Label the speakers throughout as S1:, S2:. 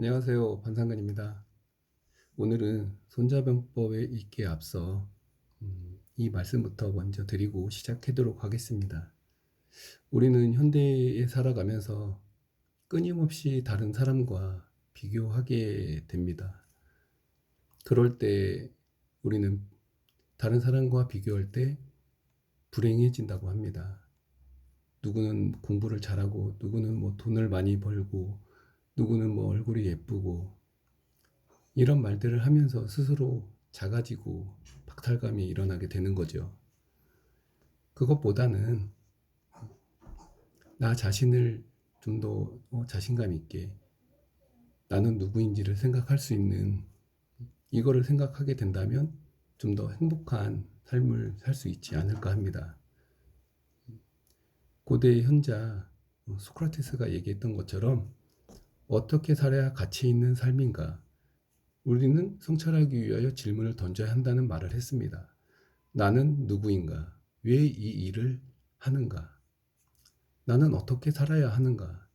S1: 안녕하세요. 판상근입니다. 오늘은 손자병법에 읽기에 앞서 이 말씀부터 먼저 드리고 시작하도록 하겠습니다. 우리는 현대에 살아가면서 끊임없이 다른 사람과 비교하게 됩니다. 그럴 때 우리는 다른 사람과 비교할 때 불행해진다고 합니다. 누구는 공부를 잘하고, 누구는 뭐 돈을 많이 벌고, 누구는 뭐 얼굴이 예쁘고, 이런 말들을 하면서 스스로 작아지고 박탈감이 일어나게 되는 거죠. 그것보다는 나 자신을 좀 더 자신감 있게 나는 누구인지를 생각할 수 있는, 이거를 생각하게 된다면 좀 더 행복한 삶을 살 수 있지 않을까 합니다. 고대의 현자 소크라테스가 얘기했던 것처럼 어떻게 살아야 가치 있는 삶인가, 우리는 성찰하기 위하여 질문을 던져야 한다는 말을 했습니다. 나는 누구인가? 왜 이 일을 하는가? 나는 어떻게 살아야 하는가?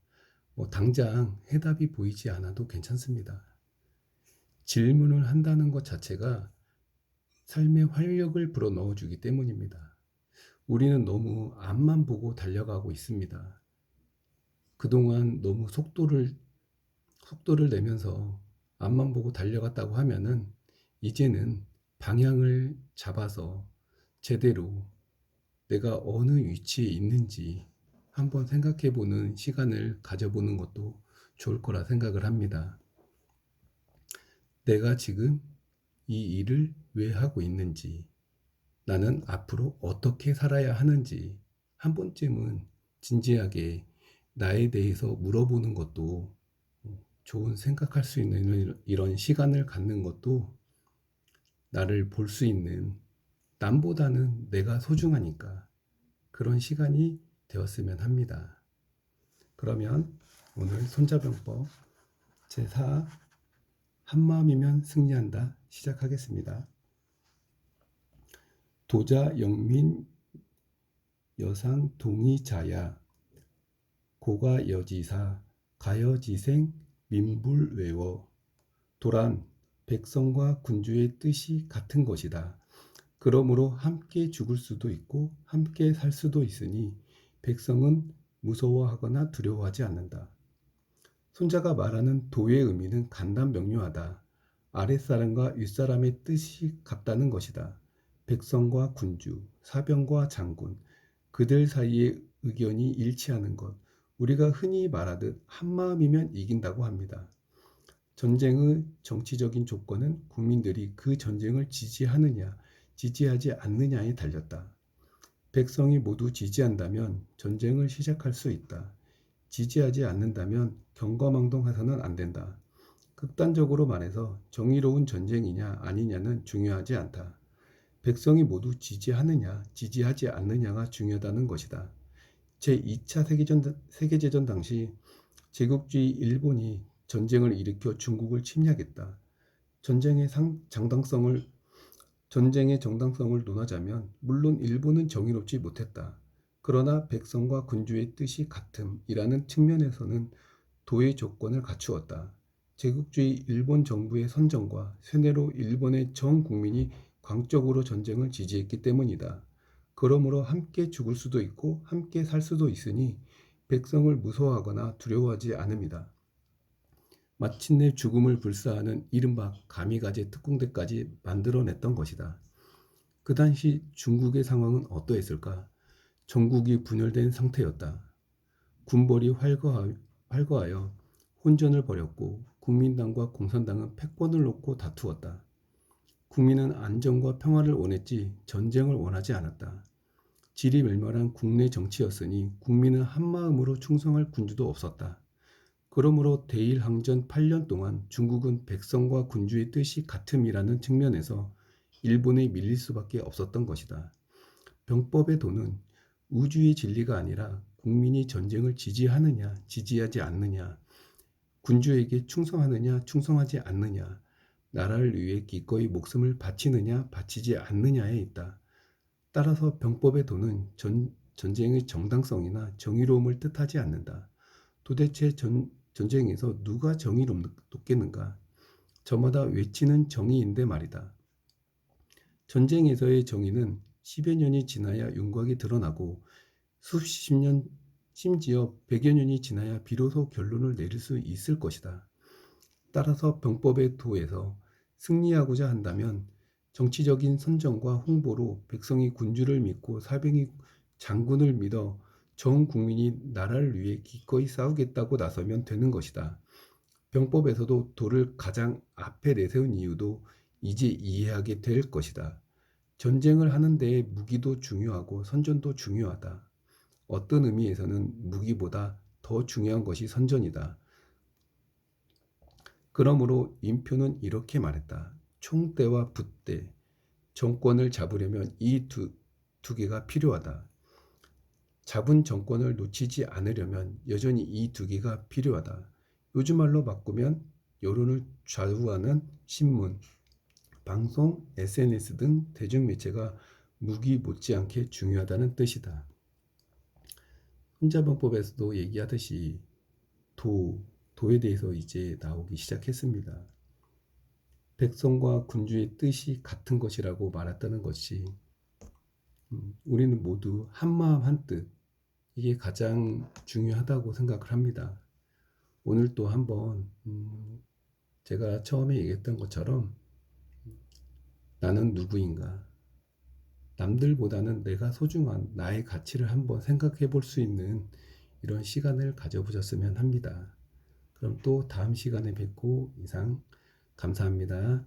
S1: 당장 해답이 보이지 않아도 괜찮습니다. 질문을 한다는 것 자체가 삶의 활력을 불어넣어 주기 때문입니다. 우리는 너무 앞만 보고 달려가고 있습니다. 그동안 너무 속도를 내면서 앞만 보고 달려갔다고 하면은 이제는 방향을 잡아서 제대로 내가 어느 위치에 있는지 한번 생각해 보는 시간을 가져보는 것도 좋을 거라 생각을 합니다. 내가 지금 이 일을 왜 하고 있는지, 나는 앞으로 어떻게 살아야 하는지 한 번쯤은 진지하게 나에 대해서 물어보는 것도 좋은, 생각할 수 있는 이런 시간을 갖는 것도 나를 볼 수 있는, 남보다는 내가 소중하니까 그런 시간이 되었으면 합니다. 그러면 오늘 손자병법 제4 한마음이면 승리한다 시작하겠습니다. 도자 영민 여상 동의자야 고가 여지사 가여지생 민불외워 도란 백성과 군주의 뜻이 같은 것이다. 그러므로 함께 죽을 수도 있고 함께 살 수도 있으니 백성은 무서워하거나 두려워하지 않는다. 손자가 말하는 도의 의미는 간단명료하다. 아랫사람과 윗사람의 뜻이 같다는 것이다. 백성과 군주, 사병과 장군, 그들 사이의 의견이 일치하는 것, 우리가 흔히 말하듯 한마음이면 이긴다고 합니다. 전쟁의 정치적인 조건은 국민들이 그 전쟁을 지지하느냐, 지지하지 않느냐에 달렸다. 백성이 모두 지지한다면 전쟁을 시작할 수 있다. 지지하지 않는다면 경거망동해서는 안 된다. 극단적으로 말해서 정의로운 전쟁이냐 아니냐는 중요하지 않다. 백성이 모두 지지하느냐 지지하지 않느냐가 중요하다는 것이다. 제2차 세계대전 당시 제국주의 일본이 전쟁을 일으켜 중국을 침략했다. 전쟁의 정당성을 논하자면 물론 일본은 정의롭지 못했다. 그러나 백성과 군주의 뜻이 같음이라는 측면에서는 도의 조건을 갖추었다. 제국주의 일본 정부의 선정과 쇠뇌로 일본의 전 국민이 광적으로 전쟁을 지지했기 때문이다. 그러므로 함께 죽을 수도 있고 함께 살 수도 있으니 백성을 무서워하거나 두려워하지 않음이다. 마침내 죽음을 불사하는 이른바 가미가제 특공대까지 만들어냈던 것이다. 그 당시 중국의 상황은 어떠했을까? 전국이 분열된 상태였다. 군벌이 활거하여 혼전을 벌였고 국민당과 공산당은 패권을 놓고 다투었다. 국민은 안정과 평화를 원했지 전쟁을 원하지 않았다. 질이 멸멸한 국내 정치였으니 국민은 한마음으로 충성할 군주도 없었다. 그러므로 대일항전 8년 동안 중국은 백성과 군주의 뜻이 같음이라는 측면에서 일본에 밀릴 수밖에 없었던 것이다. 병법의 도는 우주의 진리가 아니라 국민이 전쟁을 지지하느냐 지지하지 않느냐, 군주에게 충성하느냐 충성하지 않느냐, 나라를 위해 기꺼이 목숨을 바치느냐 바치지 않느냐에 있다. 따라서 병법의 도는 전쟁의 정당성이나 정의로움을 뜻하지 않는다. 도대체 전쟁에서 누가 정의를 돕겠는가? 저마다 외치는 정의인데 말이다. 전쟁에서의 정의는 10여 년이 지나야 윤곽이 드러나고 수십 년, 심지어 100여 년이 지나야 비로소 결론을 내릴 수 있을 것이다. 따라서 병법의 도에서 승리하고자 한다면 정치적인 선전과 홍보로 백성이 군주를 믿고 사병이 장군을 믿어 전 국민이 나라를 위해 기꺼이 싸우겠다고 나서면 되는 것이다. 병법에서도 도를 가장 앞에 내세운 이유도 이제 이해하게 될 것이다. 전쟁을 하는 데에 무기도 중요하고 선전도 중요하다. 어떤 의미에서는 무기보다 더 중요한 것이 선전이다. 그러므로 인표는 이렇게 말했다. 총대와 붓대, 정권을 잡으려면 이 두 개가 필요하다. 잡은 정권을 놓치지 않으려면 여전히 이 두 개가 필요하다. 요즘 말로 바꾸면 여론을 좌우하는 신문, 방송, SNS 등 대중매체가 무기 못지않게 중요하다는 뜻이다. 혼자병법에서도 얘기하듯이 도에 대해서 이제 나오기 시작했습니다. 백성과 군주의 뜻이 같은 것이라고 말했다는 것이 우리는 모두 한마음 한뜻, 이게 가장 중요하다고 생각을 합니다. 오늘 또 한번 제가 처음에 얘기했던 것처럼 나는 누구인가, 남들보다는 내가 소중한 나의 가치를 한번 생각해 볼 수 있는 이런 시간을 가져보셨으면 합니다. 그럼 또 다음 시간에 뵙고 이상 감사합니다.